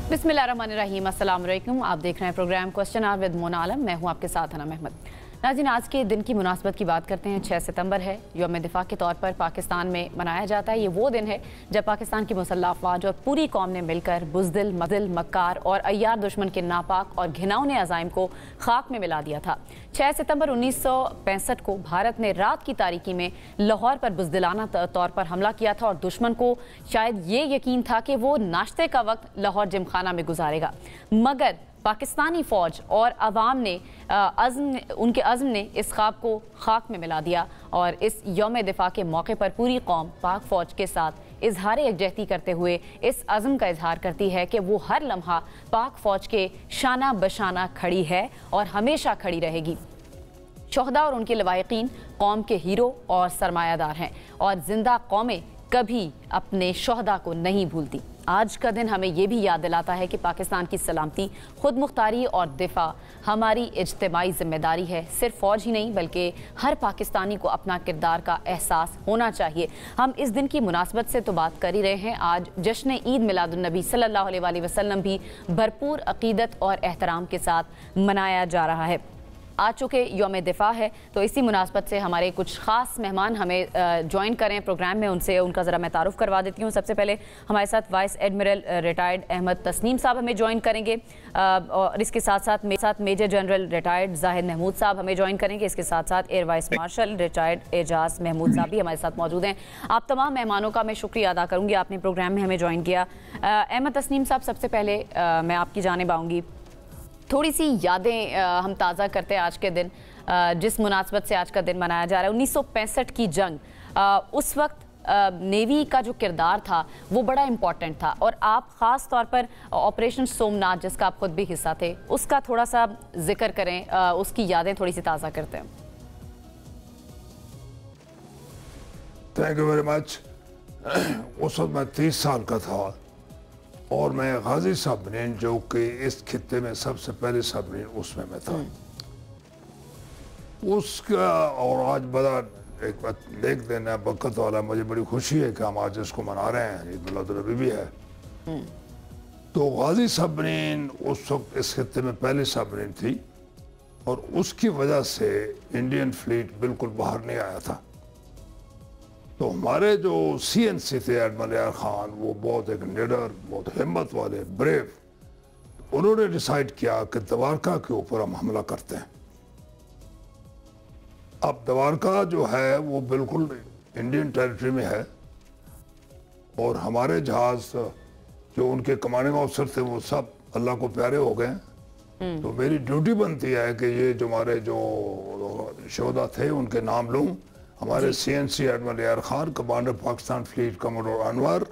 बिस्मिल्लाहिर्रहमानिर्रहीम, अस्सलाम वालेकुम। आप देख रहे हैं program question hour with Mona Alam. मैं हूं आपके साथ अनम अहमद। नाज़रीन, आज के दिन की मुनासबत की बात करते हैं। 6 सितंबर है, यौम दिफा के तौर पर पाकिस्तान में मनाया जाता है। ये वो दिन है जब पाकिस्तान की मुसल्लह अफवाज और पूरी कौम ने मिलकर बुज़दिल, मदिल, मक्कार और अय्यार दुश्मन के नापाक और घिनौने अज़ाइम को खाक में मिला दिया था। 6 सितंबर 1965 को भारत ने रात की तारीकी में लाहौर पर बुज़दिलाना तौर पर हमला किया था और दुश्मन को शायद ये यकीन था कि वो नाश्ते का वक्त लाहौर जिमखाना में गुजारेगा, मगर पाकिस्तानी फ़ौज और अवाम ने उनके अज़्म ने इस ख्वाब को खाक में मिला दिया और इस यौम दिफा के मौके पर पूरी कौम पाक फ़ौज के साथ इजहार यकजहती करते हुए इस अज़्म का इजहार करती है कि वो हर लम्हा पाक फ़ौज के शाना बशाना खड़ी है और हमेशा खड़ी रहेगी। शोहदा और उनके लवाहिकीन कौम के हीरो और सरमायादार हैं और जिंदा कौमें कभी अपने शोहदा को नहीं भूलती। आज का दिन हमें यह भी याद दिलाता है कि पाकिस्तान की सलामती, खुद मुख्तारी और दिफा हमारी इज्तिमाई जिम्मेदारी है। सिर्फ फ़ौज ही नहीं बल्कि हर पाकिस्तानी को अपना किरदार का एहसास होना चाहिए। हम इस दिन की मुनासबत से तो बात कर ही रहे हैं। आज जश्न ईद मिलादुन्नबी सल्लल्लाहु अलैहि वसल्लम भी भरपूर अकीदत और एहतराम के साथ मनाया जा रहा है। आज चूँकि यौम दिफा है तो इसी मुनासबत से हमारे कुछ ख़ास मेहमान हमें ज्वाइन करें प्रोग्राम में। उनसे उनका ज़रा मैं तारुफ़ करवा देती हूँ। सबसे पहले हमारे साथ vice admiral retired Ahmed Tasneem साहब हमें ज्वाइन करेंगे और इसके साथ साथ major general retired Zahid Mahmood साहब हमें ज्वाइन करेंगे। इसके साथ साथ air vice marshal retired Ejaz Mahmood साहब भी हमारे साथ मौजूद हैं। आप तमाम मेहमानों का मैं शुक्रिया अदा करूँगी, आपने प्रोग्राम में हमें ज्वाइन किया। अहमद तस्नीम साहब, सबसे पहले मैं आपकी जानिब आऊँगी। थोड़ी सी यादें हम ताज़ा करते हैं आज के दिन, जिस मुनासबत से आज का दिन मनाया जा रहा है। 1965 की जंग, उस वक्त नेवी का जो किरदार था वो बड़ा इम्पॉर्टेंट था और आप ख़ास तौर पर ऑपरेशन सोमनाथ, जिसका आप खुद भी हिस्सा थे, उसका थोड़ा सा जिक्र करें, उसकी यादें थोड़ी सी ताज़ा करते हैं। Thank you very much. उस वक्त मैं 30 साल का था और मैं गाजी सबमरीन, जो कि इस खित्ते में सबसे पहले सबमरीन, उसमें मैं था। उसका और आज बड़ा एक बात देख देना बरकत वाला, मुझे बड़ी खुशी है कि हम आज इसको मना रहे हैं, ईद मिलादुन्नबी भी है। तो गाजी सबमरीन उस वक्त इस खित्ते में पहली सबमरीन थी और उसकी वजह से इंडियन फ्लीट बिल्कुल बाहर नहीं आया था। तो हमारे जो CNC थे एडमिरल यार खान, वो बहुत एक निडर, बहुत हिम्मत वाले, ब्रेव, उन्होंने डिसाइड किया कि द्वारका के ऊपर हम हमला करते हैं। अब द्वारका जो है वो बिल्कुल इंडियन टेरिटरी में है और हमारे जहाज जो उनके कमांडिंग ऑफिसर थे वो सब अल्लाह को प्यारे हो गए। तो मेरी ड्यूटी बनती है कि ये जो हमारे जो शोहदा थे उनके नाम लूँ। हमारे CNC एडमिरल यार Khan, commander Pakistan fleet commodore Anwar,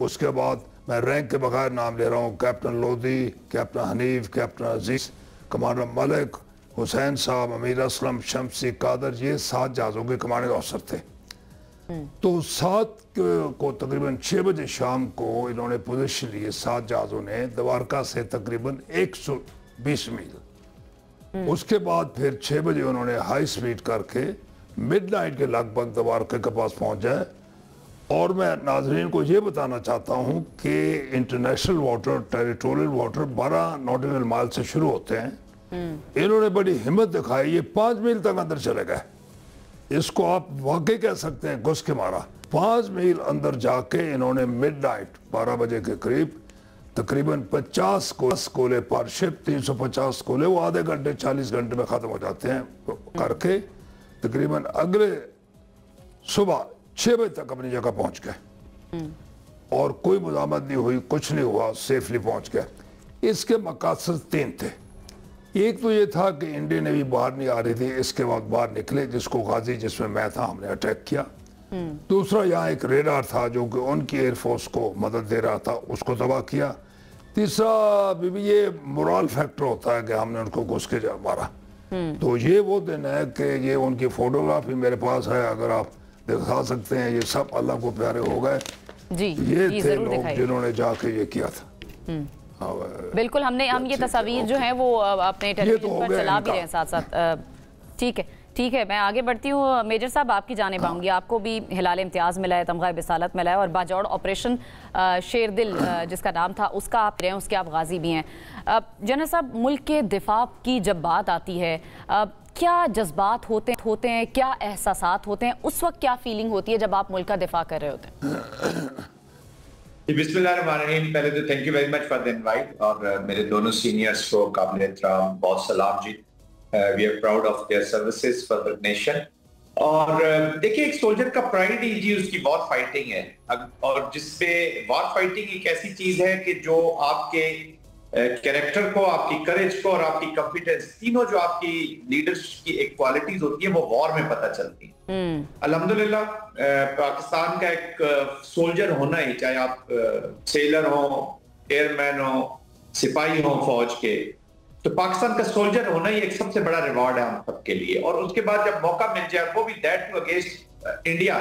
उसके बाद मैं रैंक के बगैर नाम ले रहा हूँ, captain Lodhi, captain Hanif, captain Aziz, commander Malik, Hussain साहब, अमीर असलम, शमसी, कादर, ये 7 जहाज़ों के कमांडिंग ऑफिसर थे। तो 7 को तकरीबन 6 बजे शाम को इन्होंने पोजीशन ली, 7 जहाज़ों ने, द्वारका से तकरीबन 120 मील। उसके बाद फिर 6 बजे उन्होंने हाई स्पीड करके मिडनाइट के लगभग द्वारका के पास पहुंच जाए। और मैं नाजरीन को ये बताना चाहता हूं कि international water, territorial water 12 nautical mile से शुरू होते हैं। इन्होंने बड़ी हिम्मत दिखाई, ये 5 मील तक अंदर चले गए। इसको आप वाकई कह सकते हैं घुस के मारा। 5 मील अंदर जाके इन्होंने मिडनाइट 12 बजे के करीब तकरीबन 50 कोले पर शिप, 350 कोले, वो आधे घंटे 40 घंटे में ख़त्म हो जाते हैं करके तकरीबन अगले सुबह 6 बजे तक अपनी जगह पहुंच गए और कोई मुज़ाहमत नहीं हुई, कुछ नहीं हुआ, सेफली पहुंच गए। इसके मकासद 3 थे। एक तो ये था कि इंडियन नेवी बाहर नहीं आ रही थी, इसके बाद बाहर निकले, जिसको गाजी, जिसमें मैं था, हमने अटैक किया। दूसरा, यहाँ एक रेडार था जो कि उनकी एयरफोर्स को मदद दे रहा था, उसको तबाह किया। तीसरा भी ये मोरल फैक्टर होता है कि हमने उनको घुस के मारा। तो ये वो दिन है कि ये उनकी फोटोग्राफी मेरे पास है, अगर आप दिखा सकते हैं। ये सब अल्लाह को प्यारे हो गए। ये थे लोग जिन्होंने जाके ये किया था। बिल्कुल, हम ये तस्वीर जो है वो अपने टेलीविजन पर चला भी रहे हैं साथ साथ। ठीक है, ठीक है, मैं आगे बढ़ती हूँ। मेजर साहब, आपकी जानिब आऊँगी। आपको भी हिलाल इम्तियाज़ मिला है, तमगा बिसालत मिला है, और बाजौड़ ऑपरेशन शेरदिल जिसका नाम था उसका आप रहे हैं, उसके आप गाजी भी हैं। जनरल साहब, मुल्क के दिफा की जब बात आती है, क्या जज्बात होते हैं, क्या एहसासात होते हैं, उस वक्त क्या फीलिंग होती है जब आप मुल्क का दिफा कर रहे होते हैं? बिस्मिल्लाहिर्रहमानिर्रहीम। पहले तो thank you very much for the invite, और मेरे दोनों सीनियर्स को काबिल एहतराम बहुत सलाम जी। We are proud of their services for the nation. और देखिए, एक सोल्जर का प्राइड ही जी उसकी वॉर फाइटिंग है, और जिसमें वॉर फाइटिंग एक ऐसी चीज है कि जो आपके कैरेक्टर को, आपकी करेज को और आपकी कॉन्फिडेंस, तीनों जो आपकी लीडरशिप की एक क्वालिटीज होती है, वो वॉर में पता चलती है। अल्हम्दुलिल्लाह पाकिस्तान का एक सोल्जर होना ही, चाहे आप सेलर हो, एयरमैन हो, सिपाही हो फौज के, तो पाकिस्तान का सोल्जर होना ही एक सबसे बड़ा रिवॉर्ड है हम सबके लिए। और उसके बाद जब मौका मिल जाए, वो भी दैट टू अगेंस्ट इंडिया,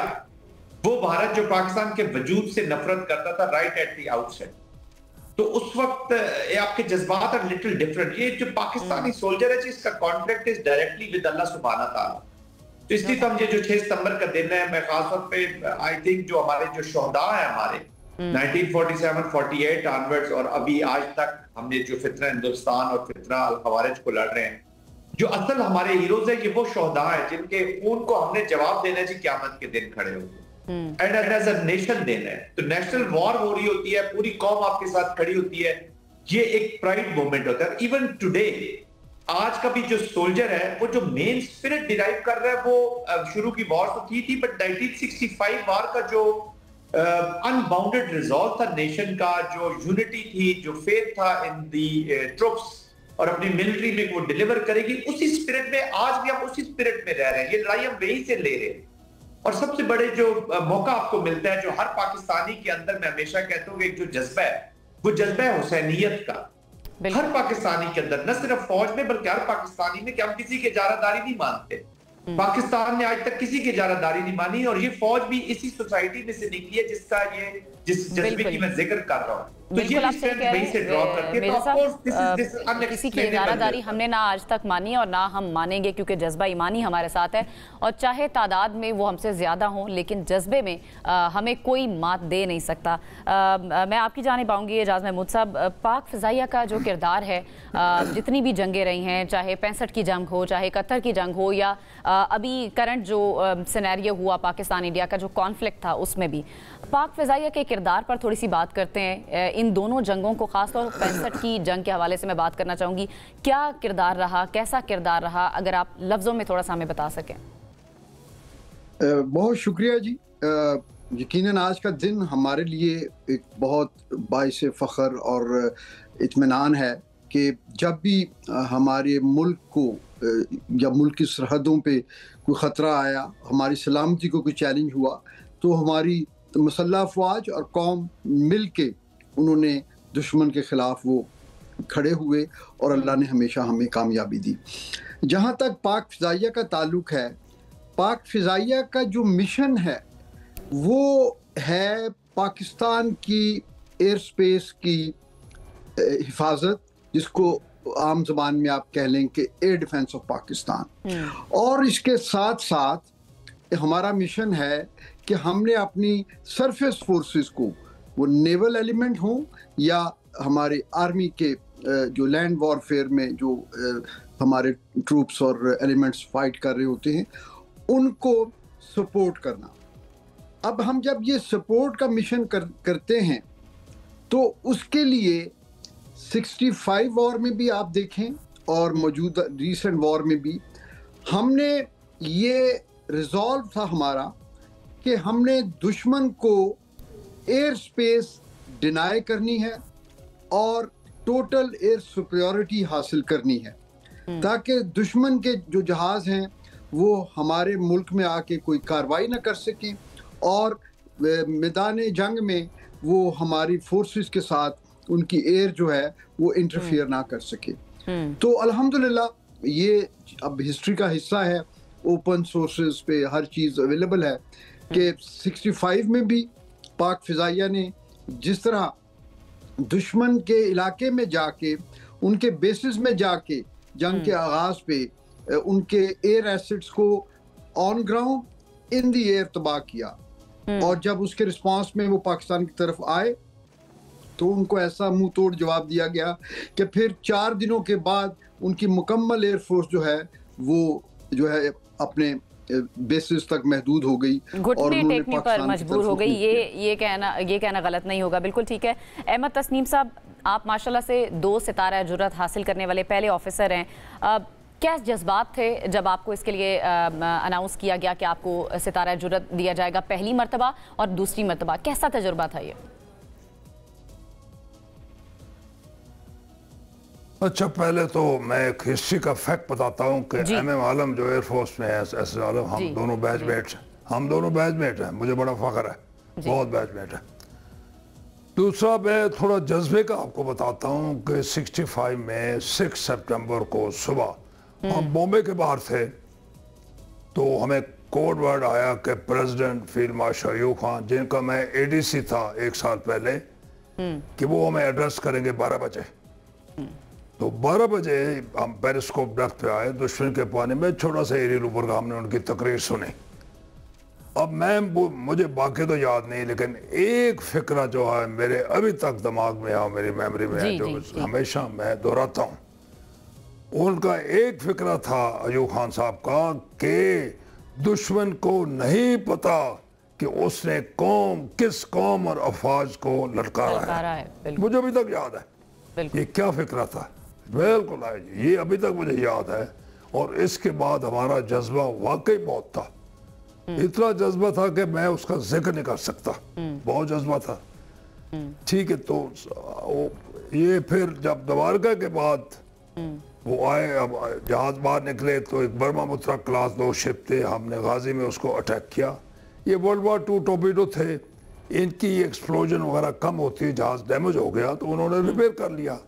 वो भारत जो पाकिस्तान के वजूद से नफरत करता था राइट एट द आउटसेट, तो उस वक्त आपके जज्बात आर लिटिल डिफरेंट। ये जो पाकिस्तानी सोल्जर है, इसका कॉन्ट्रैक्ट इज डायरेक्टली विद अल्लाह सुब्हाना तआला। तो इसलिए तो हम ये जो 6 सितंबर का दिन है, मैं खास तौर पे आई थिंक जो हमारे जो शोहदा है हमारे 1947, 48 ऑनवर्ड्स, और अभी आज तक हमने जो फितना हिंदुस्तान और फितना अल खवारिज को लड़ रहे हैं, जो असल हमारे हीरोज है, ये वो शोहदा है जिनके खून को हमने जवाब देना चाहिए क़यामत के दिन खड़े होकर, एंड एज अ नेशन देना है। तो नेशनल वॉर हो रही होती है, पूरी कौम आपके साथ खड़ी होती है, ये एक प्राइड मोमेंट होता है। इवन टुडे, आज का भी जो सोल्जर है, वो जो मेन स्पिरिट डिराइव कर रहा है, वो शुरू की वॉर तो थी, बट 1965 वॉर का जो अनबाउंडेड रिजॉल्व था नेशन का, जो यूनिटी थी, जो फेथ था इन दी ट्रुप्स और अपनी मिलिट्री में वो डिलीवर करेगी, उसी स्पिरिट में आज भी हम उसी स्पिरिट में रह रहे हैं। ये लड़ाई हम वहीं से ले रहे हैं। और सबसे बड़े जो मौका आपको मिलता है, जो हर पाकिस्तानी के अंदर, मैं हमेशा कहता हूँ कि जो जज्बा है, वो जज्बा है हुसैनियत का, हर पाकिस्तानी के अंदर, न सिर्फ फौज में बल्कि हर पाकिस्तानी में, कि हम किसी की इजारादारी नहीं मानते। पाकिस्तान ने आज तक किसी की इजारादारी नहीं मानी, और ये फौज भी इसी सोसाइटी में से निकली है जिसका ये जिस जज्बे की मैं जिक्र कर रहा हूँ। तो ये किसी की इजारादारी हमने ना आज तक मानी और ना हम मानेंगे, क्योंकि जज्बा ईमानी हमारे साथ है, और चाहे तादाद में वो हमसे ज्यादा हो, लेकिन जज्बे में हमें कोई मात दे नहीं सकता। मैं आपकी जानिब आऊंगी एजाज महमूद साहब। पाक फिजाइया का जो किरदार है, जितनी भी जंगें रही हैं, चाहे 65 की जंग हो, चाहे 71 की जंग हो, या अभी करंट जो सिनेरियो हुआ पाकिस्तान इंडिया का जो कॉन्फ्लिक्ट था, उसमें भी पाक फिजाइया के किरदार पर थोड़ी सी बात करते हैं। इन दोनों जंगों को, खासतौर 65 की जंग के हवाले से मैं बात करना चाहूँगी। क्या किरदार रहा, कैसा किरदार रहा, अगर आप लफ्ज़ों में थोड़ा सा हमें बता सकें। बहुत शुक्रिया जी। यकीनन आज का दिन हमारे लिए एक बहुत बाइस फ़ख्र और इत्मीनान है कि जब भी हमारे मुल्क को या मुल्क की सरहदों पे कोई ख़तरा आया, हमारी सलामती को कोई चैलेंज हुआ, तो हमारी मुसल्लह अफवाज और कौम मिल के उन्होंने दुश्मन के ख़िलाफ़ वो खड़े हुए, और अल्लाह ने हमेशा हमें कामयाबी दी। जहाँ तक पाक फ़िज़ाइया का ताल्लुक़ है, पाक फ़िज़ाइया का जो मिशन है वो है पाकिस्तान की एयर स्पेस की हिफाजत, जिसको आम ज़बान में आप कह लें कि एयर डिफेंस ऑफ पाकिस्तान। और इसके साथ साथ हमारा मिशन है कि हमने अपनी सरफेस फोर्सेस को, वो नेवल एलिमेंट हो या हमारे आर्मी के जो लैंड वॉरफेयर में जो हमारे ट्रूप्स और एलिमेंट्स फाइट कर रहे होते हैं, उनको सपोर्ट करना। अब हम जब ये सपोर्ट का मिशन करते हैं, तो उसके लिए 65 वॉर में भी आप देखें और मौजूदा रीसेंट वॉर में भी हमने ये रिजॉल्व था हमारा कि हमने दुश्मन को एयर स्पेस डिनाई करनी है और टोटल एयर सुपीरियरिटी हासिल करनी है, ताकि दुश्मन के जो जहाज़ हैं वो हमारे मुल्क में आके कोई कार्रवाई ना कर सकें, और मैदान जंग में वो हमारी फोर्सेस के साथ उनकी एयर जो है वो इंटरफियर ना कर सके। तो अल्हम्दुलिल्लाह ये अब हिस्ट्री का हिस्सा है, ओपन सोर्सेज पे हर चीज़ अवेलेबल है कि 65 में भी पाक फ़िज़ाइया ने जिस तरह दुश्मन के इलाके में जाके, उनके बेसिस में जाके जंग के आगाज़ पे उनके एयर एसेट्स को on ground in the air तबाह किया। और जब उसके रिस्पांस में वो पाकिस्तान की तरफ आए तो उनको ऐसा मुंह तोड़ जवाब दिया गया कि फिर 4 दिनों के बाद उनकी मुकम्मल एयरफोर्स जो है वो जो है अपने बेसिस तक महदूद हो गई, घुटने टेकने पर मजबूर हो गई। ये कहना गलत नहीं होगा। बिल्कुल ठीक है। अहमद तस्नीम साहब, आप माशाल्लाह से 2 सितारा जुर्रत हासिल करने वाले पहले ऑफिसर हैं। क्या जज्बात थे जब आपको इसके लिए अनाउंस किया गया कि आपको सितारा जुर्रत दिया जाएगा पहली मरतबा, और दूसरी मरतबा कैसा तजुर्बा था ये? अच्छा, पहले तो मैं एक हिस्ट्री का फैक्ट बताता हूँ कि MM आलम जो एयरफोर्स में है, SS आलम, हम दोनों बैचमेट हैं। मुझे बड़ा फख्र है, बहुत बैचमेट है। दूसरा, मैं थोड़ा जज्बे का आपको बताता हूँ कि 65 में 6 सितंबर को सुबह हम बॉम्बे के बाहर थे, तो हमें कोड वर्ड आया कि president field marshal Ayub Khan, जिनका मैं ADC था 1 साल पहले, कि वो हमें एड्रेस करेंगे 12 बजे। तो 12 बजे हम पेरिस्कोप डक पे आए, दुश्मन के पानी में छोटा सा एरियल ऊपर का, हमने उनकी तकरीर सुनी। अब मुझे बाकी तो याद नहीं, लेकिन एक फिक्रा जो है मेरे अभी तक दिमाग में है, मेरी मेमोरी में है, जो हमेशा मैं दोहराता हूँ। उनका एक फिक्रा था अयूब खान साहब का कि दुश्मन को नहीं पता कि उसने किस कौम और अफवाज को ललकारा है। मुझे अभी तक याद है ये क्या फिक्रा था। बिल्कुल ये अभी तक मुझे याद है। और इसके बाद हमारा जज्बा वाकई बहुत था, इतना जज्बा था कि मैं उसका जिक्र नहीं कर सकता, बहुत जज्बा था। ठीक है, तो ये फिर जब द्वारका के बाद वो आए, अब जहाज बाहर निकले तो एक ब्रह्मपुत्र क्लास 2 शिप थे, हमने गाजी में उसको अटैक किया। ये World War II टोर्पीडो थे, इनकी एक्सप्लोजन वगैरह कम होती है, जहाज डैमेज हो गया तो उन्होंने रिपेयर कर लिया।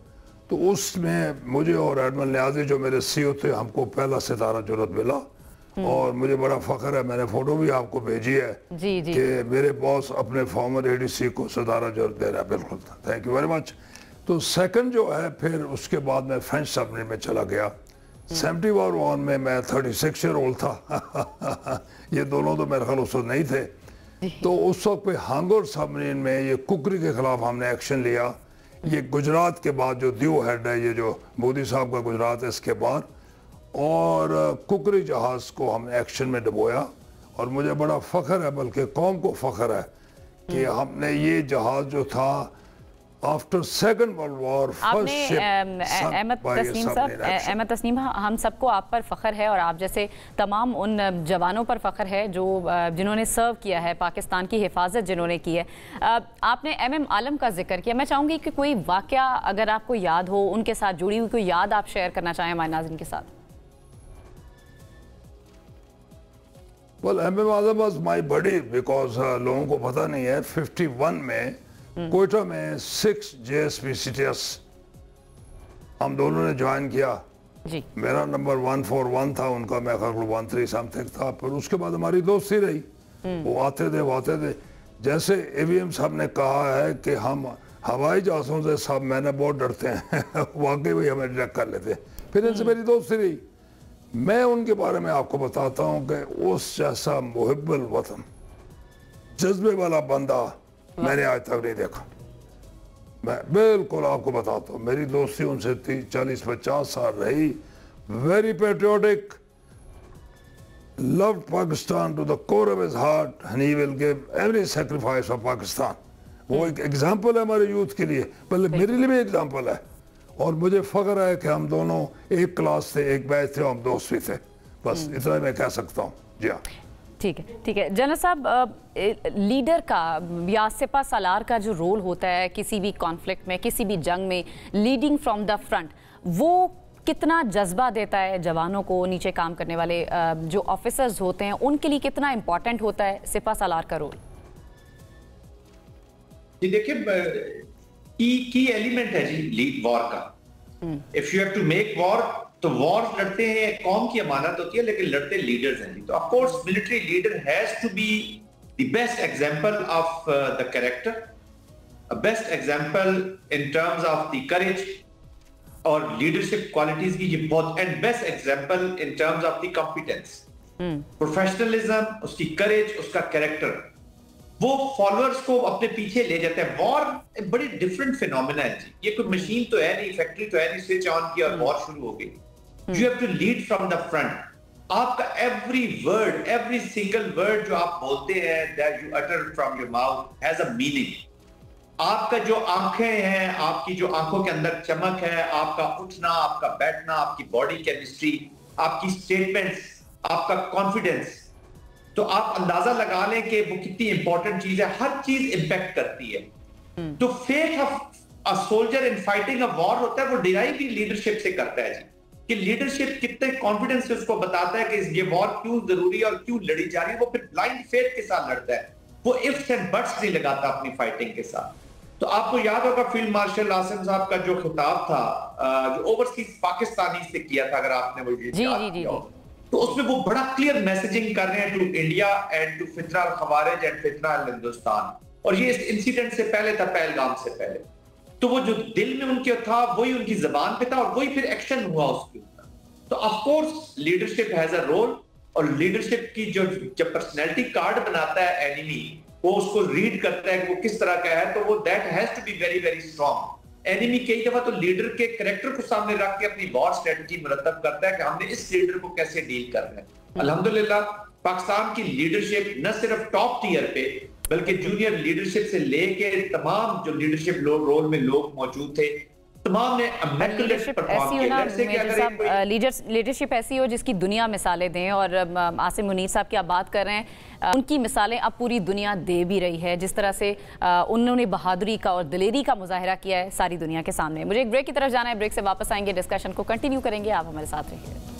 तो उसमें मुझे और एडमिरल न्याजी जो मेरे CO थे, हमको पहला सितारा जुर्रत मिला। और मुझे बड़ा फख्र है, मैंने फोटो भी आपको भेजी है कि मेरे बॉस अपने फॉर्मर ADC को सितारा जुर्रत दे रहा है। बिल्कुल, थैंक यू वेरी मच। तो सेकंड जो है, फिर उसके बाद मैं फ्रेंच सबमरीन में चला गया। 71 में मैं 36 ईयर ओल्ड था ये दोनों तो मेरे ख्याल उस वक्त नहीं थे। तो उस वक्त पे हांगोर सबमरीन में ये कुकरी के खिलाफ हमने एक्शन लिया। ये गुजरात के बाद जो दीव हेड है, ये जो मोदी साहब का गुजरात है, इसके बाद, और कुकरी जहाज को हमने एक्शन में डुबोया। और मुझे बड़ा फख्र है, बल्कि कौम को फख्र है कि हमने ये जहाज जो था after second world war first ship. Ahmed Tasneem, हम सबको आप पर फ़ख्र है, और आप जैसे तमाम उन जवानों पर फ़ख्र है जो जिन्होंने सर्व किया है, पाकिस्तान की हिफाजत जिन्होंने की है। आपने MM आलम का जिक्र किया, मैं चाहूँगी कि कोई वाक़या अगर आपको याद हो, उनके साथ जुड़ी हुई कोई याद आप शेयर करना चाहें हमारे नाज़रीन के साथ। Well, MM Alam was my buddy because लोगों को पता नहीं है, 51 में कोयटा में 6 JSP CTS हम दोनों ने ज्वाइन किया जी। मेरा नंबर 141 था, उनका मैं 13 समथिंग था। फिर उसके बाद हमारी दोस्ती रही, वो आते थे। जैसे AVM साहब ने कहा है कि हम हवाई जहाज़ों से सब मैंने बहुत डरते हैं वाकई वही हमें डिटेक्ट कर लेते। फिर इनसे मेरी दोस्ती रही। मैं उनके बारे में आपको बताता हूँ कि उस जैसा मुहिब्बुल वतन, जज्बे वाला बंदा मैंने आज तक नहीं देखा। मैं बिल्कुल आपको बताता हूँ, मेरी दोस्ती उनसे 40-50 साल रही। Very patriotic, loved Pakistan to the core of his heart and he will give every sacrifice for Pakistan। वो एक एग्जाम्पल है हमारे यूथ के लिए, पहले मेरे लिए भी एग्जाम्पल है। और मुझे फख्र है कि हम दोनों एक क्लास थे, एक बैच थे, हम दोस्त भी थे। बस इतना मैं कह सकता हूँ। जी हाँ, ठीक है। जनरल साहब, लीडर का या सिपा सालार का जो रोल होता है किसी भी कॉन्फ्लिक्ट में, किसी भी जंग में, लीडिंग फ्रॉम द फ्रंट, वो कितना जज्बा देता है जवानों को, नीचे काम करने वाले जो ऑफिसर्स होते हैं उनके लिए कितना इंपॉर्टेंट होता है सिपा सालार का रोल? जी देखिए, की एलिमेंट है जी लीड वॉर का। If you have to make war, तो वॉर लड़ते हैं, कौम की अमानत होती है, लेकिन लड़ते लीडर्स हैं जी। तो of course military leader has to be the best example of the character, a best example in terms of the courage, और लीडरशिप क्वालिटीज की ये बहुत and best example in terms of the competence, professionalism, उसकी courage, उसका character, वो followers को अपने पीछे ले जाते हैं। वॉर बड़ी डिफरेंट फिनोमेना है जी, ये कोई मशीन तो है नहीं, फैक्ट्री तो है नहीं, स्विच ऑन किया और वॉर शुरू हो गई। You have to lead from the front. आपका every word, every single word जो आप बोलते हैं, that you utter from your mouth has a meaning. आपका जो आंखें हैं, आपकी जो आंखों के अंदर चमक है, आपका उठना, आपका बैठना, आपकी बॉडी केमिस्ट्री, आपकी स्टेटमेंट्स, आपका कॉन्फिडेंस, तो आप अंदाजा लगा लें कि वो कितनी इंपॉर्टेंट चीज है। हर चीज इंपैक्ट करती है। तो faith of a soldier in fighting a war होता है, वो डिराइव भी लीडरशिप से करता है जी, कि लीडरशिप कितने कॉन्फिडेंस से उसको बताता है कि ये वॉर क्यों जरूरी है और क्यों लड़ी जा रही है। वो फिर ब्लाइंड फेथ के साथ लड़ता है, वो इफ्स एंड बट्स नहीं लगाता अपनी फाइटिंग के साथ। तो आपको याद होगा फील्ड मार्शल आसिम साहब का जो खिताब था, जो ओवरसीज पाकिस्तानी से किया था, अगर आपने वो याद किया हो, तो उसमें वो बड़ा क्लियर मैसेजिंग कर रहे हैं टू इंडिया एंड टू फितना अल खवारिज एंड फितना अल हिंदुस्तान। और ये इस इंसिडेंट से पहले था, पहलगाम से पहले। तो वो जो दिल में उनके था वही उनकी जबान पे था और वही फिर एक्शन हुआ उसके ऊपर। तो of course leadership has a role, और लीडरशिप की जो जब पर्सनैलिटी कार्ड बनाता है एनिमी, वो उसको रीड करता है कि वो किस तरह का है, तो वो that has to be very very strong. Enemy कई दफा तो लीडर के कैरेक्टर को सामने रख के अपनी वॉर स्ट्रेटजी मुरतब करता है कि हमने इस लीडर को कैसे डील करना है। अल्हम्दुलिल्लाह पाकिस्तान की लीडरशिप न सिर्फ टॉप टीयर पे, बल्कि जूनियर लीडरशिप से लेके तमाम जो लीडरशिप रोल में लोग मौजूद थे, तमाम ने लीडरशिप ऐसी हो ना, लीडरशिप ऐसी हो जिसकी दुनिया मिसालें दें। और आसिम मुनीर साहब की आप बात कर रहे हैं, उनकी मिसालें अब पूरी दुनिया दे भी रही है। जिस तरह से उन्होंने बहादुरी का और दिलेरी का मुजाहिरा किया है सारी दुनिया के सामने। मुझे एक ब्रेक की तरफ जाना है, ब्रेक से वापस आएंगे, डिस्कशन को कंटिन्यू करेंगे। आप हमारे साथ रहिए।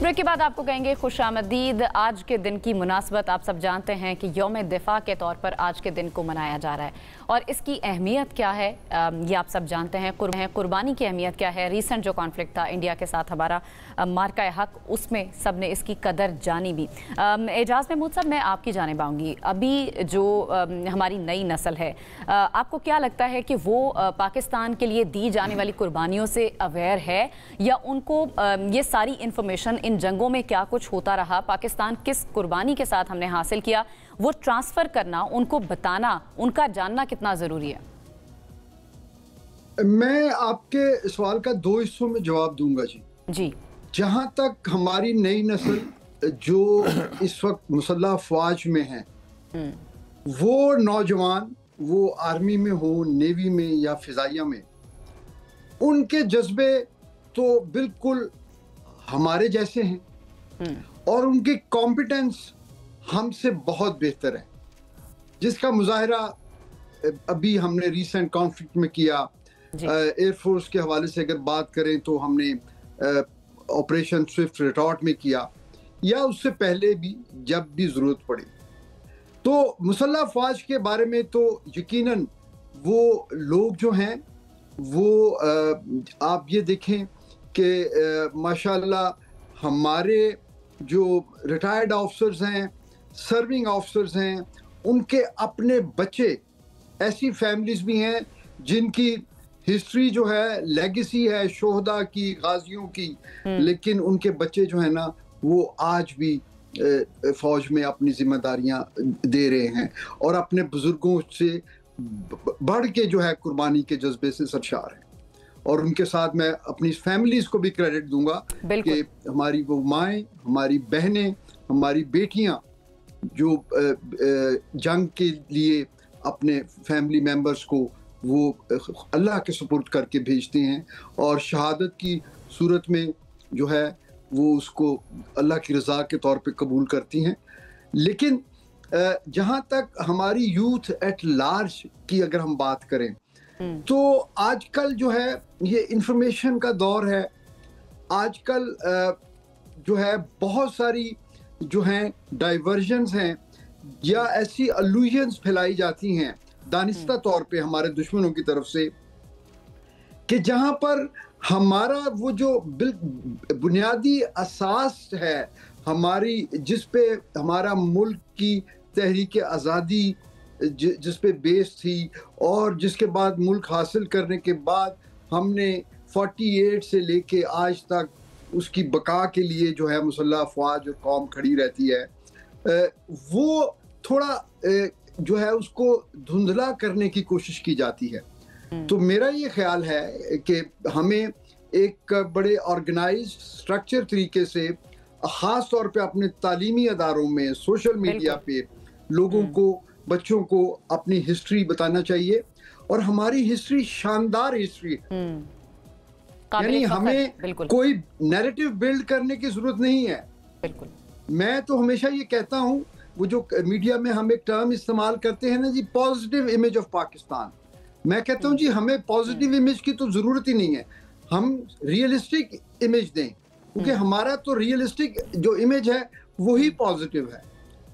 ब्रेक के बाद आपको कहेंगे खुशामदीद। आज के दिन की मुनासबत आप सब जानते हैं कि यौम दिफा के तौर पर आज के दिन को मनाया जा रहा है, और इसकी अहमियत क्या है ये आप सब जानते हैं। कुर्बानी की अहमियत क्या है। रीसेंट जो कॉन्फ्लिक्ट था इंडिया के साथ हमारा मार्का हक, उसमें सब ने इसकी कदर जानी भी। एजाज महमूद साहब, मैं आपकी जानिब आऊँगी। अभी जो हमारी नई नस्ल है, आपको क्या लगता है कि वो पाकिस्तान के लिए दी जाने वाली कुर्बानियों से अवेयर है, या उनको ये सारी इंफॉर्मेशन इन जंगों में क्या कुछ होता रहा, पाकिस्तान किस कुर्बानी के साथ हमने हासिल किया, वो ट्रांसफर करना, उनको बताना, उनका जानना कितना जरूरी है? मैं आपके सवाल का दो हिस्सों में जवाब दूंगा जी। जहां तक हमारी नई नस्ल जो इस वक्त मुसल्लह अफवाज में है, वो नौजवान, वो आर्मी में हो, नेवी में या फिजाइया में, उनके जज्बे तो बिल्कुल हमारे जैसे हैं और उनकी कॉम्पिटेंस हमसे बहुत बेहतर है, जिसका मुजाहिरा अभी हमने रीसेंट कॉन्फ्लिक्ट में किया। एयरफोर्स के हवाले से अगर बात करें तो हमने ऑपरेशन स्विफ्ट रिटॉर्ट में किया, या उससे पहले भी जब भी ज़रूरत पड़ी। तो मुसल्लह अफवाज के बारे में तो यकीनन वो लोग जो हैं वो आप ये देखें कि माशाल्लाह हमारे जो रिटायर्ड ऑफिसर्स हैं, सर्विंग ऑफिसर्स हैं, उनके अपने बच्चे, ऐसी फैमिलीज भी हैं जिनकी हिस्ट्री जो है, लेगेसी है शोहदा की, गाजियों की, लेकिन उनके बच्चे जो है ना, वो आज भी फौज में अपनी जिम्मेदारियां दे रहे हैं और अपने बुजुर्गों से बढ़ के जो है कुर्बानी के जज्बे से सरशार हैं। और उनके साथ मैं अपनी फैमिलीज को भी क्रेडिट दूंगा कि हमारी वो माएँ, हमारी बहनें, हमारी बेटियां जो जंग के लिए अपने फैमिली मेंबर्स को वो अल्लाह के सुपुर्द करके भेजते हैं, और शहादत की सूरत में जो है वो उसको अल्लाह की रज़ा के तौर पे कबूल करती हैं। लेकिन जहाँ तक हमारी यूथ एट लार्ज की अगर हम बात करें, तो आजकल जो है ये इंफॉर्मेशन का दौर है। आजकल जो है बहुत सारी जो हैं डाइवर्जन्स हैं या ऐसी अलूजन्स फैलाई जाती हैं दानिस्ता तौर पे हमारे दुश्मनों की तरफ से, कि जहां पर हमारा वो जो बुनियादी असास है हमारी, जिस पे हमारा मुल्क की तहरीक आज़ादी जिस पे बेस थी, और जिसके बाद मुल्क हासिल करने के बाद हमने 48 से लेके आज तक उसकी बका के लिए जो है मुसल्लह अफवाज और कौम खड़ी रहती है, वो थोड़ा जो है उसको धुंधला करने की कोशिश की जाती है। तो मेरा ये ख्याल है कि हमें एक बड़े ऑर्गेनाइज्ड स्ट्रक्चर तरीके से, ख़ास तौर पे अपने तालीमी अदारों में, सोशल मीडिया पे लोगों को, बच्चों को अपनी हिस्ट्री बताना चाहिए। और हमारी हिस्ट्री शानदार हिस्ट्री है, यानी हमें कोई नैरेटिव बिल्ड करने की जरूरत नहीं है। बिल्कुल, मैं तो हमेशा ये कहता हूँ, वो जो मीडिया में हम एक टर्म इस्तेमाल करते हैं ना जी, पॉजिटिव इमेज ऑफ पाकिस्तान, मैं कहता हूँ जी हमें पॉजिटिव इमेज की तो जरूरत ही नहीं है, हम रियलिस्टिक इमेज दें, क्योंकि हमारा तो रियलिस्टिक जो इमेज है वही पॉजिटिव है।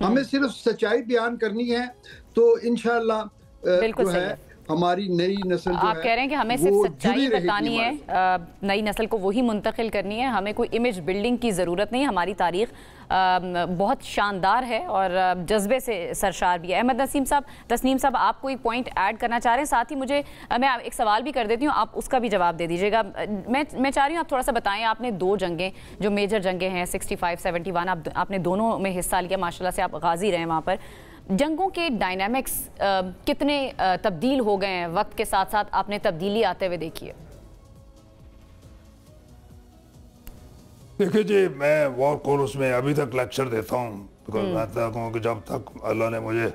हमें सिर्फ सच्चाई बयान करनी है, तो इंशाअल्लाह जो है हमारी नई नस्ल जो आप कह रहे हैं कि हमें सिर्फ सच्चाई बतानी है, नई नस्ल को वही मुंतकिल करनी है, हमें कोई इमेज बिल्डिंग की ज़रूरत नहीं। हमारी तारीख बहुत शानदार है और जज्बे से सरशार भी है। अहमद तस्नीम साहब, आप कोई पॉइंट ऐड करना चाह रहे हैं? साथ ही मुझे मैं एक सवाल भी कर देती हूँ, आप उसका भी जवाब दे दीजिएगा। मैं चाह रही हूँ आप थोड़ा सा बताएं, आपने 2 जंगें जो मेजर जंगें हैं 65, 71, आपने दोनों में हिस्सा लिया, माशाल्लाह से आप गाजी रहे वहाँ पर। जंगों के डायनामिक्स कितने तब्दील हो गए हैं वक्त के साथ साथ, आपने तब्दीली आते हुए देखी है? देखिए जी, मैं वॉर कोर्स में अभी तक लेक्चर देता हूँ, बिकॉज मैं कहता हूँ कि जब तक अल्लाह ने मुझे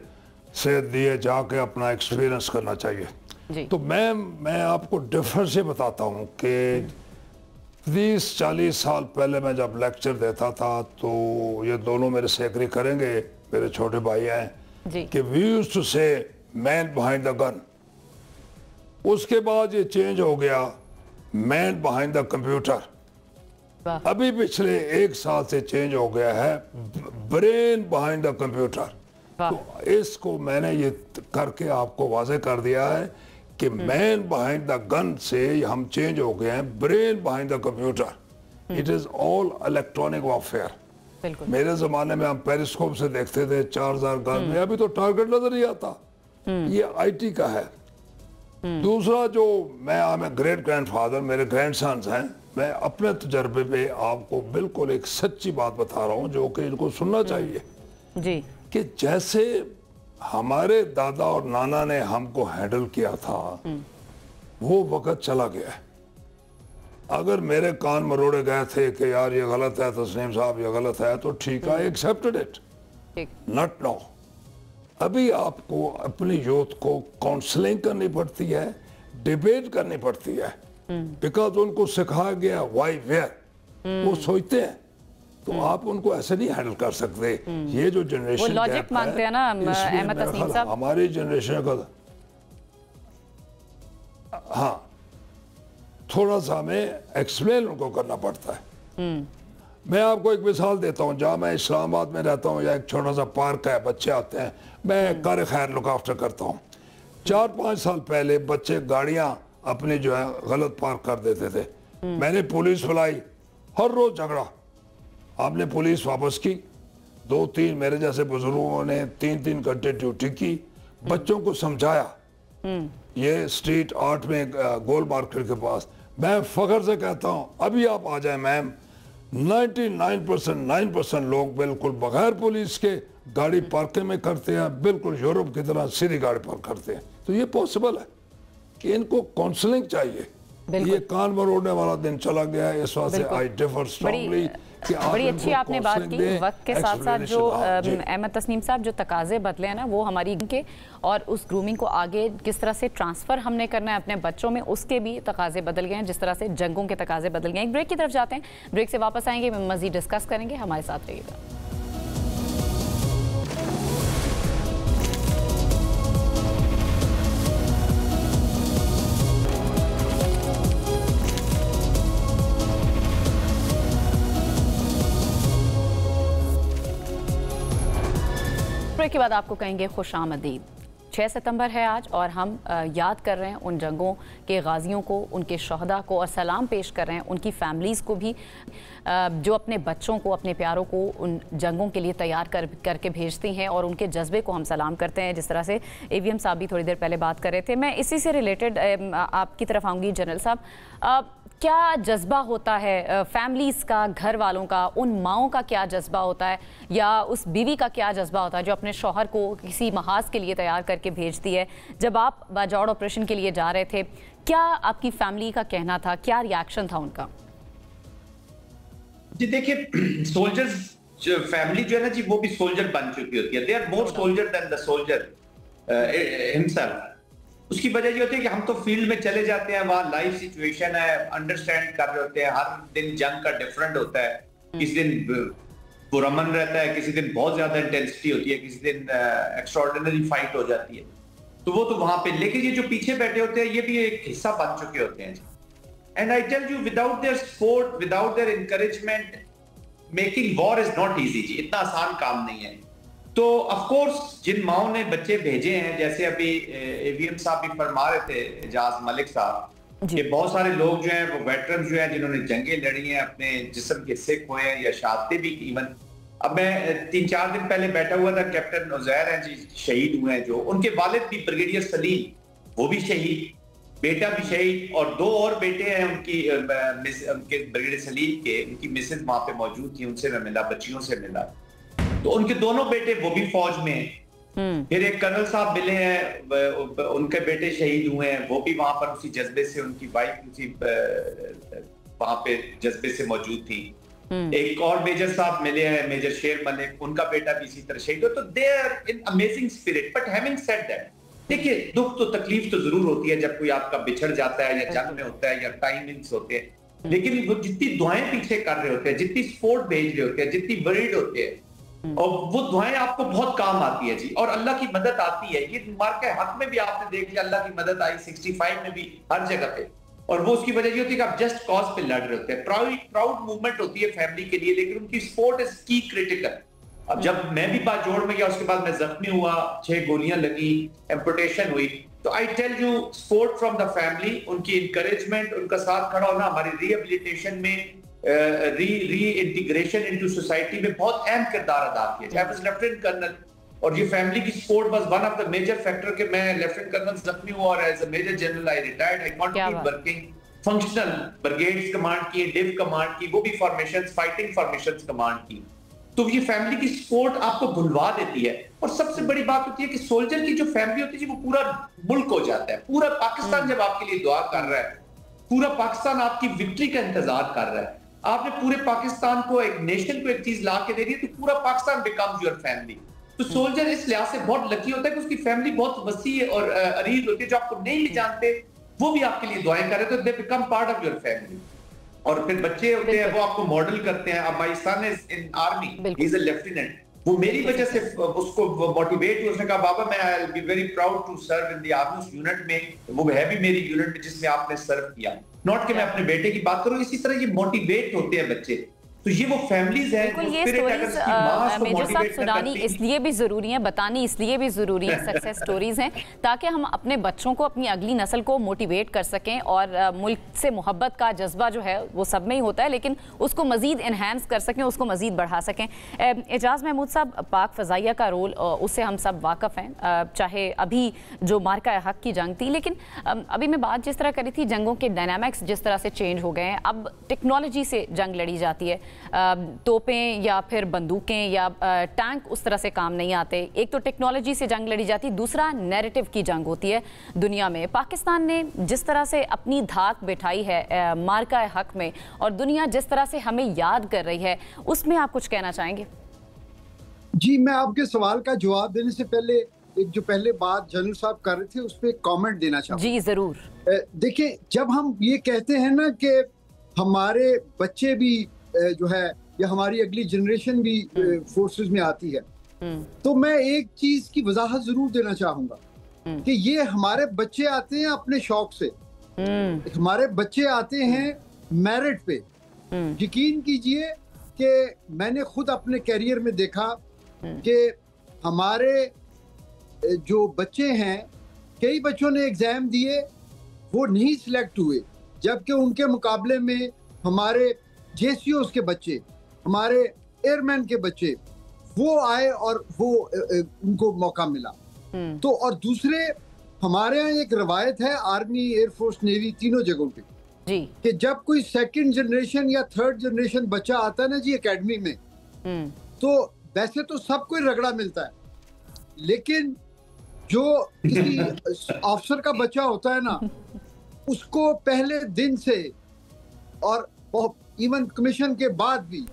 सेहत दी है जाके अपना एक्सपीरियंस करना चाहिए जी। तो मैं आपको डिफरेंस से बताता हूँ कि 30-40 साल पहले मैं जब लेक्चर देता था, तो ये दोनों मेरे से एग्री करेंगे, मेरे छोटे भाई हैं, कि वी यूज्ड टू से मैन बिहाइंड द गन। उसके बाद ये चेंज हो गया मैन बिहाइंड द कंप्यूटर। अभी पिछले 1 साल से चेंज हो गया है ब्रेन बिहाइंड द कंप्यूटर। तो इसको मैंने ये करके आपको वाज़ेह कर दिया है कि मैन बिहाइंड द गन से हम चेंज हो गए हैं brain behind the computer. It is all electronic warfare. मेरे जमाने में हम पेरिस्कोप से देखते थे 4000 गन में, अभी तो टारगेट नजर नहीं आता। ये आईटी का है। दूसरा, जो मैं ग्रेट ग्रैंडफादर, मेरे ग्रैंडसन्स हैं, मैं अपने तजर्बे पे आपको बिल्कुल एक सच्ची बात बता रहा हूँ जो कि इनको सुनना चाहिए जी, कि जैसे हमारे दादा और नाना ने हमको हैंडल किया था, वो वक्त चला गया है। अगर मेरे कान मरोड़े गए थे कि यार ये गलत है तस्नीम साहब, ये गलत है, तो ठीक है, एक्सेप्टेड इट, नॉट नाउ। अभी आपको अपनी यूथ को काउंसलिंग करनी पड़ती है, डिबेट करनी पड़ती है, बिकॉज उनको सिखाया गया वाई वेयर, वो सोचते हैं, तो आप उनको ऐसे नहीं हैंडल कर सकते। ये जो जनरेशन, वो लॉजिक मांगते हैं ना अहमद तस्नीम साहब, हमारी जनरेशन का हाँ थोड़ा सा हमें एक्सप्लेन उनको करना पड़ता है। मैं आपको एक मिसाल देता हूँ, जहाँ मैं इस्लामाबाद में रहता हूँ, या एक छोटा सा पार्क है, बच्चे आते हैं, मैं कार खैर लुक आफ्टर करता हूँ। 4-5 साल पहले बच्चे गाड़ियाँ अपने जो है गलत पार्क कर देते थे। मैंने पुलिस बुलाई, हर रोज झगड़ा, आपने पुलिस वापस की, 2-3 मेरे जैसे बुजुर्गों ने 3-3 घंटे ड्यूटी की, बच्चों को समझाया। ये स्ट्रीट 8 में गोल मार्केट के पास, मैं फख्र से कहता हूँ, अभी आप आ जाए मैम, 99% लोग बिल्कुल बगैर पुलिस के गाड़ी पार्किंग में करते हैं, बिल्कुल यूरोप की तरह सीधी गाड़ी पार्क करते हैं। तो ये पॉसिबल है कि इनको काउंसलिंग चाहिए। ये कान मरोड़ने वाला दिन चला गया है, इस वजह से आई डिफर स्ट्रांगली। बड़ी अच्छी आपने बात की। वक्त के साथ साथ जो अहमद तस्नीम साहब जो तकाजे बदले हैं ना, वो हमारी के और उस ग्रूमिंग को आगे किस तरह से ट्रांसफ़र हमने करना है अपने बच्चों में, उसके भी तकाजे बदल गए हैं, जिस तरह से जंगों के तकाजे बदल गए हैं। एक ब्रेक की तरफ जाते हैं, ब्रेक से वापस आएंगे, मज़ीद डिस्कस करेंगे, हमारे साथ रहिएगा। ब्रेक के बाद आपको कहेंगे खुशामदीद। 6 सितंबर है आज और हम याद कर रहे हैं उन जंगों के गाजियों को, उनके शहदा को और सलाम पेश कर रहे हैं उनकी फैमिलीज़ को भी जो अपने बच्चों को, अपने प्यारों को उन जंगों के लिए तैयार करके भेजती हैं और उनके जज्बे को हम सलाम करते हैं। जिस तरह से AVM साहब भी थोड़ी देर पहले बात कर रहे थे, मैं इसी से रिलेटेड आपकी तरफ आऊँगी जनरल साहब। क्या जज्बा होता है फैमिलीज़ का, घर वालों का, उन माओं का क्या जज्बा होता है या उस बीवी का क्या जज्बा होता है जो अपने शौहर को किसी महाज के लिए तैयार करके भेजती है? जब आप बाजौड़ ऑपरेशन के लिए जा रहे थे, क्या आपकी फैमिली का कहना था, क्या रिएक्शन था उनका? जी देखिए, सोल्जर्स फैमिली जो है ना जी, वो भी सोल्जर बन चुकी होती है। They are more soldier than the soldier himself. उसकी वजह ये होती है कि हम तो फील्ड में चले जाते हैं, वहाँ लाइव सिचुएशन है, अंडरस्टैंड कर रहे होते हैं। हर दिन जंग का डिफरेंट होता है, किसी दिन पुरअमन रहता है, किसी दिन बहुत ज्यादा इंटेंसिटी होती है, किसी दिन एक्स्ट्राऑर्डिनरी फाइट हो जाती है। तो वो तो वहां पे, लेकिन ये जो पीछे बैठे होते हैं ये भी एक हिस्सा बन चुके होते हैं। And I tell you, without their support, without their encouragement, making war is not easy जी। इतना आसान काम नहीं है। तो ऑफ कोर्स जिन माओं ने बच्चे भेजे हैं, जैसे अभी AVM साहब भी फरमा रहे थे, एजाज मलिक साहब, कि बहुत सारे लोग जो हैं वो वेटरन जो हैं जिन्होंने जंगें लड़ी हैं, अपने जिस्म के सिख हुए हैं या शहादतें भी इवन। अब मैं 3-4 दिन पहले बैठा हुआ था, कैप्टन उजैर हैं जी, शहीद हुए हैं जो, उनके वालिद भी ब्रिगेडियर सलीम, वो भी शहीद, बेटा भी शहीद, और 2 और बेटे हैं उनकी, उनके ब्रिगेडियर सलीम के, उनकी मिसेज वहां पे मौजूद थी, उनसे मैं मिला, बच्चियों से मिला। तो उनके दोनों बेटे वो भी फौज में हैं। फिर एक कर्नल साहब मिले हैं, उनके बेटे शहीद हुए हैं, वो भी वहां पर उसी जज्बे से, उनकी वाइफ उसी वहां पे जज्बे से मौजूद थी। एक और मेजर साहब मिले हैं, मेजर शेर मलिक, उनका बेटा भी इसी तरह शहीद हुआ। तो they are in amazing spirit. But having said that, देखिए दुख तो तकलीफ तो जरूर होती है जब कोई आपका बिछड़ जाता है या जंग में होता है या टाइमिंग्स होते हैं, लेकिन वो जितनी दुआएं पीछे कर रहे होते हैं, जितनी सपोर्ट भेज रहे होते हैं, जितनी वरीड होते हैं, और वो दुआएं आपको बहुत काम आती है जी, और अल्लाह की मदद आती है। ये मार्के हक में भी आपने देख लिया, अल्लाह की मदद आई 65 में भी, हर जगह पे। और वो उसकी वजह ये होती है कि आप जस्ट कॉज पे लड़ रहे होते हैं। प्राउड मूवमेंट होती है फैमिली के लिए, लेकिन उनकी सपोर्ट इज की क्रिटिकल। अब जब मैं भी बाजौड़ में गया, उसके बाद मैं जख्मी हुआ, 6 गोलियां लगी, एम्पुटेशन हुई, तो I tell you, support from the family, उनकी इंकरेजमेंट, उनका साथ खड़ा होना हमारी रिहेबिलिटेशन में, री इंटीग्रेशन इनटू सोसाइटी में बहुत अहम किरदार अदा किया। आई वाज लेफ्टिनेंट कर्नल, और ये फैमिली की support was one of the major factor कि मैं लेफ्टिनेंट कर्नल जख्मी हुआ और as a major general I retired. I continued working, functional brigades command की, डिव कमांड की, वो भी फॉर्मेशंस, फाइटिंग फॉर्मेशंस कमांड की। तो ये फैमिली की सपोर्ट आपको भुलवा देती है। और सबसे बड़ी बात होती है कि सोल्जर की जो फैमिली होती है वो पूरा मुल्क हो जाता है। पूरा पाकिस्तान जब आपके लिए दुआ कर रहा है, पूरा पाकिस्तान आपकी विक्ट्री का इंतजार कर रहा है, आपने पूरे पाकिस्तान को, एक नेशन को एक चीज ला के दे दी है, तो पूरा पाकिस्तान बिकम्स योर फैमिली। तो सोल्जर इस लिहाज से बहुत लकी होता है कि उसकी फैमिली बहुत वसी और अरीज होती है। जो आपको नहीं भी जानते वो भी आपके लिए दुआएं कर रहे, तो they become part of your family. और फिर बच्चे होते हैं वो आपको मॉडल करते हैं। अब my son is in army, he is a lieutenant, वो मेरी वजह से उसको मोटिवेट हुआ। उसने कहा बाबा मैं I will be very proud to serve in the army. उस यूनिट में, वो है भी मेरी यूनिट जिसमें आपने सर्व किया, नॉट कि मैं अपने बेटे की बात करूं। इसी तरह ये मोटिवेट होते हैं बच्चे। तो ये वो फैमिलीज हैं, बिल्कुल। ये स्टोरीज मेजर साहब सुनानी इसलिए भी ज़रूरी है, बतानी इसलिए भी ज़रूरी है, सक्सेस स्टोरीज हैं, ताकि हम अपने बच्चों को, अपनी अगली नस्ल को मोटिवेट कर सकें। और मुल्क से मोहब्बत का जज्बा जो है वो सब में ही होता है, लेकिन उसको मज़ीद इन्हांस कर सकें, उसको मज़ीद बढ़ा सकें। एजाज महमूद साहब, पाक फ़ज़ाइया का रोल, उससे हम सब वाकफ़ हैं, चाहे अभी जो मार्का हक की जंग थी, लेकिन अभी मैं बात जिस तरह करी थी, जंगों के डायनामिक्स जिस तरह से चेंज हो गए हैं, अब टेक्नोलॉजी से जंग लड़ी जाती है। तोपें या फिर बंदूकें या टैंक उस तरह से काम नहीं आते। एक तो टेक्नोलॉजी से जंग लड़ी जाती, दूसरा नैरेटिव की जंग होती है दुनिया में। पाकिस्तान ने जिस तरह से अपनी धाक बिठाई है मार्का हक में, और दुनिया जिस तरह से हमें याद कर रही है, उसमें आप कुछ कहना चाहेंगे? जी, मैं आपके सवाल का जवाब देने से पहले एक जो पहले बात जनरल साहब कर रहे थे उस पर कॉमेंट देना चाहूँगा। जी जरूर। देखिए, जब हम ये कहते हैं ना कि हमारे बच्चे भी जो है या हमारी अगली जनरेशन भी फोर्सेस में आती है, तो मैं एक चीज की वजाहत जरूर देना चाहूंगा कि ये हमारे बच्चे आते हैं अपने शौक से, हमारे बच्चे आते हैं मेरिट पे। यकीन कीजिए कि मैंने खुद अपने कैरियर में देखा कि हमारे जो बच्चे हैं, कई बच्चों ने एग्जाम दिए, वो नहीं सिलेक्ट हुए, जबकि उनके मुकाबले में हमारे जेसीओस के बच्चे, हमारे एयरमैन के बच्चे वो आए और वो उनको मौका मिला। तो और दूसरे, हमारे यहाँ एक रवायत है आर्मी, एयरफोर्स, नेवी तीनों जगहों पे जी, कि जब कोई सेकंड जनरेशन या थर्ड जनरेशन बच्चा आता है ना जी एकेडमी में, तो वैसे तो सबको रगड़ा मिलता है, लेकिन जो किसी ऑफिसर का बच्चा होता है ना, उसको पहले दिन से और इवन कमीशन के बाद भी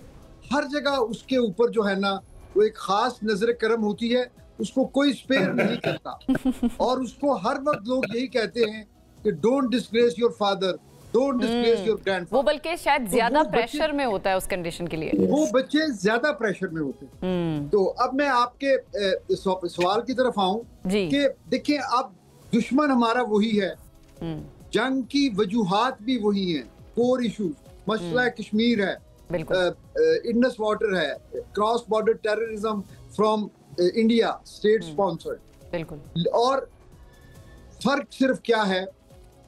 हर जगह उसके ऊपर जो है ना वो एक खास नजर करम होती है, उसको कोई स्पेयर नहीं करता। और उसको हर वक्त लोग यही कहते हैं कि don't disgrace your father, don't disgrace your grandfather. वो बल्कि शायद ज्यादा प्रेशर में होता है उस कंडीशन के लिए, वो बच्चे ज्यादा प्रेशर में होते हैं। तो अब मैं आपके सवाल की तरफ आऊं कि देखिए, अब दुश्मन हमारा वही है, जंग की वजूहात भी वही हैं, कोर इशूज, मसला कश्मीर है, इंडस वाटर है, cross border terrorism from India, state sponsored. बिल्कुल। और फर्क सिर्फ क्या है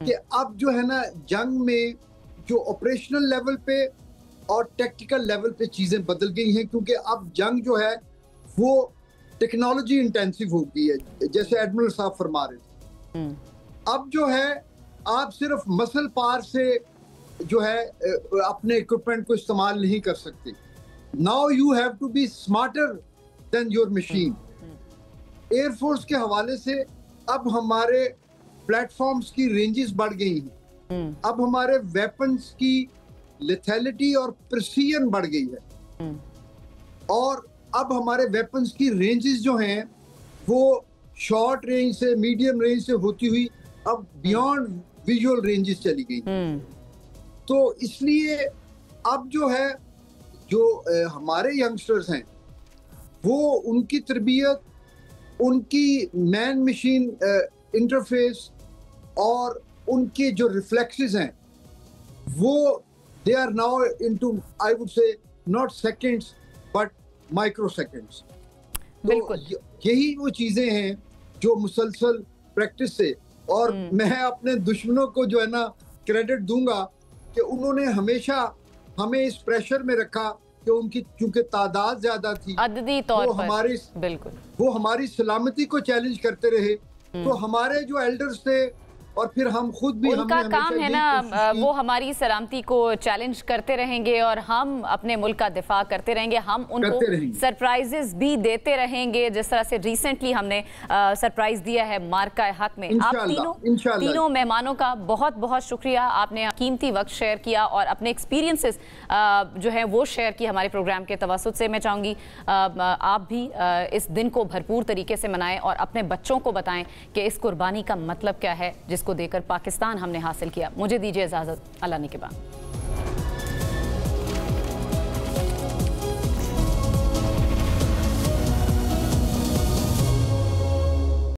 कि अब जो है ना जंग में जो ऑपरेशनल लेवल पे और टेक्निकल लेवल पे चीजें बदल गई हैं, क्योंकि अब जंग जो है वो टेक्नोलॉजी इंटेंसिव हो गई है, जैसे एडमिरल साहब फरमा रहे थे। अब जो है आप सिर्फ मसल पार से जो है अपने इक्विपमेंट को इस्तेमाल नहीं कर सकते। Now you have to be smarter than your machine. Air force के हवाले से अब हमारे प्लेटफॉर्म्स की रेंजेस बढ़ गई हैं, अब हमारे वेपन्स की लेथैलिटी और प्रिसीजन बढ़ गई है, और अब हमारे वेपन्स की रेंजेस जो हैं वो शॉर्ट रेंज से, मीडियम रेंज से होती हुई अब बियॉन्ड विजुअल रेंजेस चली गई। तो इसलिए अब जो है, जो हमारे यंगस्टर्स हैं, वो उनकी तरबियत, उनकी मैन मशीन इंटरफेस और उनके जो रिफ्लेक्सेस हैं, वो they are now into, I would say, not seconds but microseconds. बिल्कुल, यही वो चीजें हैं जो मुसलसल प्रैक्टिस से, और मैं अपने दुश्मनों को जो है ना क्रेडिट दूंगा कि उन्होंने हमेशा हमें इस प्रेशर में रखा कि उनकी चूंकि तादाद ज्यादा थी, अददी तौर वो पर हमारी, बिल्कुल, वो हमारी सलामती को चैलेंज करते रहे। तो हमारे जो एल्डर्स थे और फिर हम खुद भी, उनका काम है ना, वो हमारी सलामती को चैलेंज करते रहेंगे और हम अपने मुल्क का दिफा करते रहेंगे। हम उनको सरप्राइजेस भी देते रहेंगे, जिस तरह से रिसेंटली हमने सरप्राइज दिया है मार्का हक में। आप तीनों मेहमानों का बहुत बहुत शुक्रिया, आपने कीमती वक्त शेयर किया और अपने एक्सपीरियंसेस जो है वो शेयर किया हमारे प्रोग्राम के तवसुत से। मैं चाहूँगी आप भी इस दिन को भरपूर तरीके से मनाएं और अपने बच्चों को बताएं कि इस कुर्बानी का मतलब क्या है जिसको देकर पाकिस्तान हमने हासिल किया। मुझे दीजिए इजाज़त, अल्लाह ने के बाद।